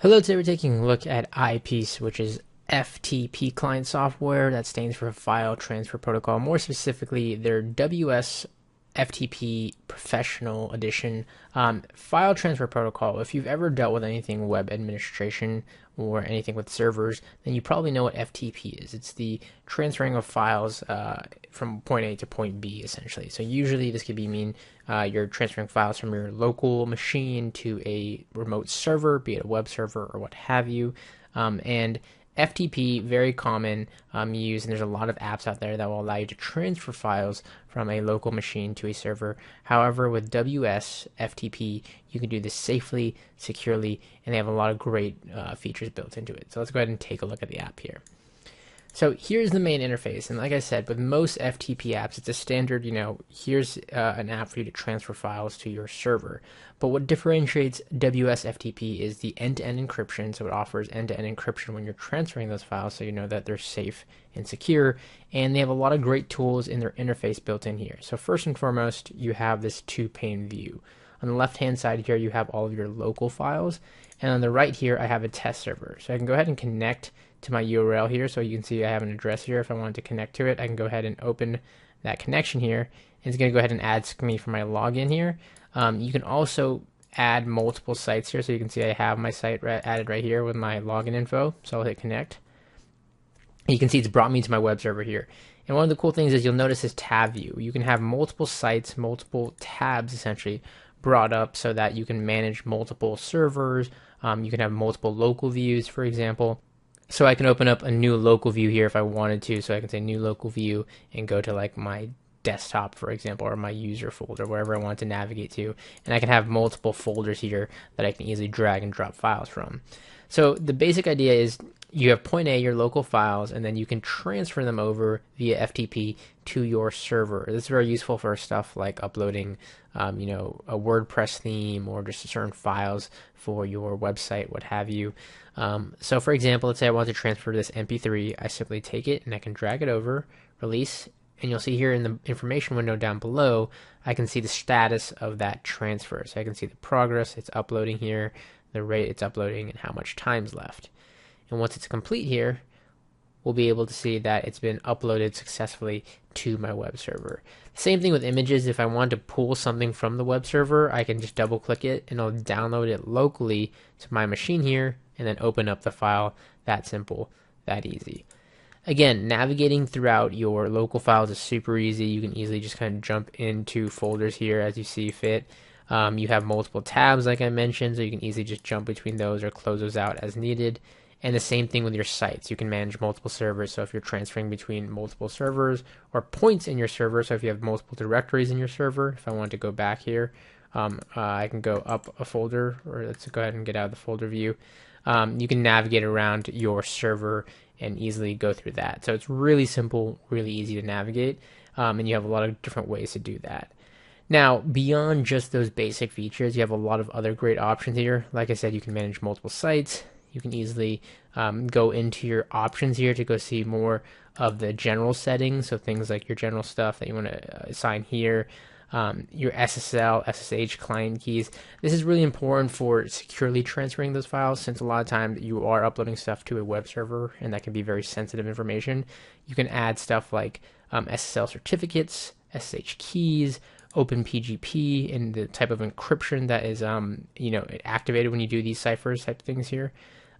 Hello, today we're taking a look at IPSwitch, which is FTP client software. That stands for File Transfer Protocol. More specifically, their WS FTP Professional Edition File Transfer Protocol. If you've ever dealt with anything web administration or anything with servers, then you probably know what FTP is. It's the transferring of files from point A to point B, essentially. So usually this could mean you're transferring files from your local machine to a remote server, be it a web server or what have you. And FTP, very common use, and there's a lot of apps out there that will allow you to transfer files from a local machine to a server. However, with WS FTP, you can do this safely, securely, and they have a lot of great features built into it. So let's go ahead and take a look at the app here. So here's the main interface, and like I said, with most FTP apps, it's a standard, here's an app for you to transfer files to your server. But what differentiates WS FTP is the end-to-end encryption, so it offers end-to-end encryption when you're transferring those files, so you know that they're safe and secure, and they have a lot of great tools in their interface built in here. So first and foremost, you have this two-pane view. On the left-hand side here, you have all of your local files, and on the right here, I have a test server. So I can go ahead and connect to my URL here, so you can see I have an address here. If I wanted to connect to it, I can go ahead and open that connection here. It's going to go ahead and ask me for my login here. You can also add multiple sites here, so you can see I have my site added right here with my login info. So I'll hit connect. You can see it's brought me to my web server here. And one of the cool things is you'll notice this tab view. You can have multiple sites, multiple tabs essentially brought up so that you can manage multiple servers. You can have multiple local views, for example. So I can open up a new local view here if I wanted to. So I can say new local view and go to like my desktop, for example, or my user folder, wherever I want to navigate to. And I can have multiple folders here that I can easily drag and drop files from. So the basic idea is you have point A, your local files, and then you can transfer them over via FTP to your server. This is very useful for stuff like uploading, a WordPress theme or just certain files for your website, what have you. So for example, let's say I want to transfer this MP3. I simply take it and I can drag it over, release, and you'll see here in the information window down below, I can see the status of that transfer. So I can see the progress it's uploading here, the rate it's uploading, and how much time's left. And once it's complete here, we'll be able to see that it's been uploaded successfully to my web server. Same thing with images. If I want to pull something from the web server, I can just double click it and it'll download it locally to my machine here and then open up the file. That simple, that easy. Again, navigating throughout your local files is super easy. You can easily just kind of jump into folders here as you see fit. You have multiple tabs like I mentioned, so you can easily just jump between those or close those out as needed. And the same thing with your sites. You can manage multiple servers. So if you're transferring between multiple servers or points in your server, so if you have multiple directories in your server, if I want to go back here, I can go up a folder, or let's go ahead and get out of the folder view. You can navigate around your server and easily go through that. So it's really simple, really easy to navigate, and you have a lot of different ways to do that. Now, beyond just those basic features, you have a lot of other great options here. Like I said, you can manage multiple sites. You can easily go into your options here to go see more of the general settings. So things like your general stuff that you want to assign here, your SSL, SSH client keys. This is really important for securely transferring those files, since a lot of times you are uploading stuff to a web server and that can be very sensitive information. You can add stuff like SSL certificates, SSH keys, OpenPGP, and the type of encryption that is activated when you do these ciphers type things here.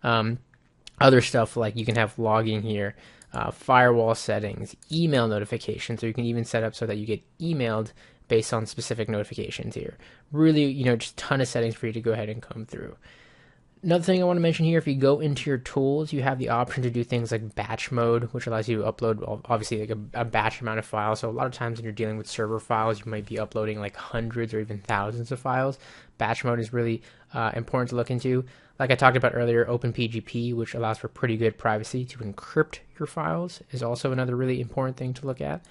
Other stuff like you can have logging here, firewall settings, email notifications, so you can even set up so that you get emailed based on specific notifications here. Really, just a ton of settings for you to go ahead and come through. Another thing I want to mention here, if you go into your tools, you have the option to do things like batch mode, which allows you to upload, obviously, like a batch amount of files. So a lot of times when you're dealing with server files, you might be uploading like hundreds or even thousands of files. Batch mode is really important to look into. Like I talked about earlier, OpenPGP, which allows for pretty good privacy to encrypt your files, is also another really important thing to look at.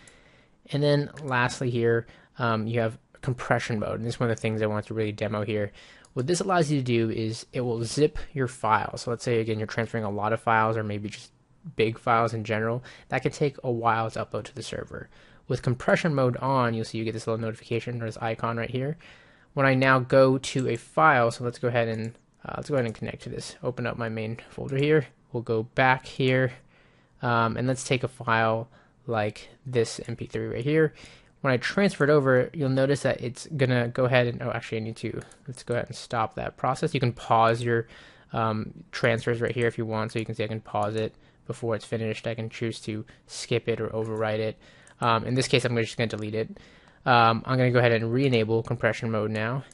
And then lastly here, you have compression mode, and this is one of the things I want to really demo here. What this allows you to do is it will zip your files. So let's say, again, you're transferring a lot of files or maybe just big files in general. That could take a while to upload to the server. With compression mode on, you'll see you get this little notification or this icon right here. When I now go to a file, so let's go ahead and Let's go ahead and connect to this. Open up my main folder here. We'll go back here, and let's take a file like this MP3 right here. When I transfer it over, you'll notice that it's gonna go ahead and, let's go ahead and stop that process. You can pause your transfers right here if you want, so you can see I can pause it before it's finished. I can choose to skip it or overwrite it. In this case, I'm just gonna delete it. I'm gonna go ahead and re-enable compression mode now,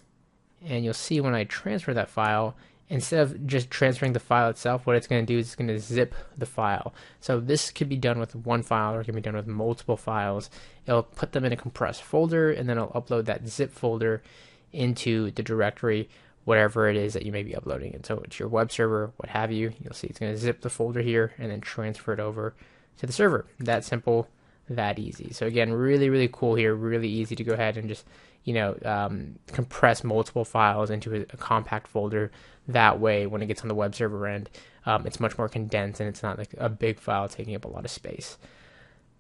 and you'll see when I transfer that file, instead of just transferring the file itself, what it's going to do is it's going to zip the file. So this could be done with one file, or it can be done with multiple files. It'll put them in a compressed folder, and then it'll upload that zip folder into the directory, whatever it is that you may be uploading it. So it's your web server, what have you. You'll see it's going to zip the folder here and then transfer it over to the server. That simple, that easy. So again, really, really cool here. Really easy to go ahead and just compress multiple files into a compact folder. That way, when it gets on the web server end, it's much more condensed and it's not like a big file taking up a lot of space.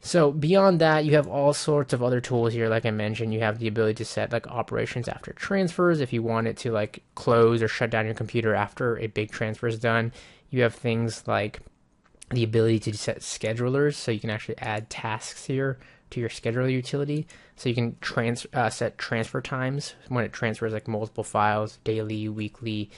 So beyond that, you have all sorts of other tools here. Like I mentioned, you have the ability to set like operations after transfers. If you want it to like close or shut down your computer after a big transfer is done, you have things like the ability to set schedulers, so you can actually add tasks here to your scheduler utility. So you can set transfer times when it transfers like multiple files, daily, weekly,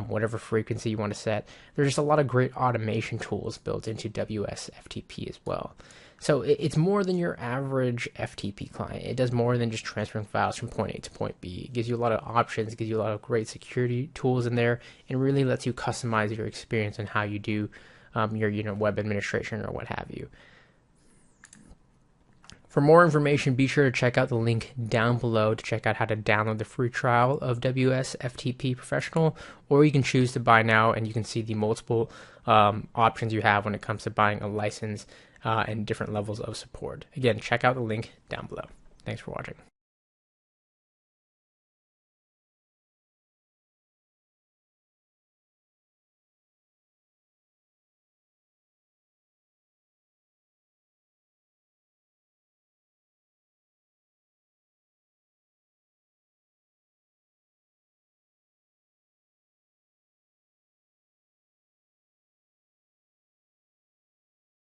whatever frequency you want to set. There's just a lot of great automation tools built into WS FTP as well. So it's more than your average FTP client. It does more than just transferring files from point A to point B. It gives you a lot of options, gives you a lot of great security tools in there, and really lets you customize your experience and how you do your web administration or what have you. For more information, be sure to check out the link down below to check out how to download the free trial of WS FTP Professional, or you can choose to buy now and you can see the multiple options you have when it comes to buying a license and different levels of support. Again, check out the link down below. Thanks for watching.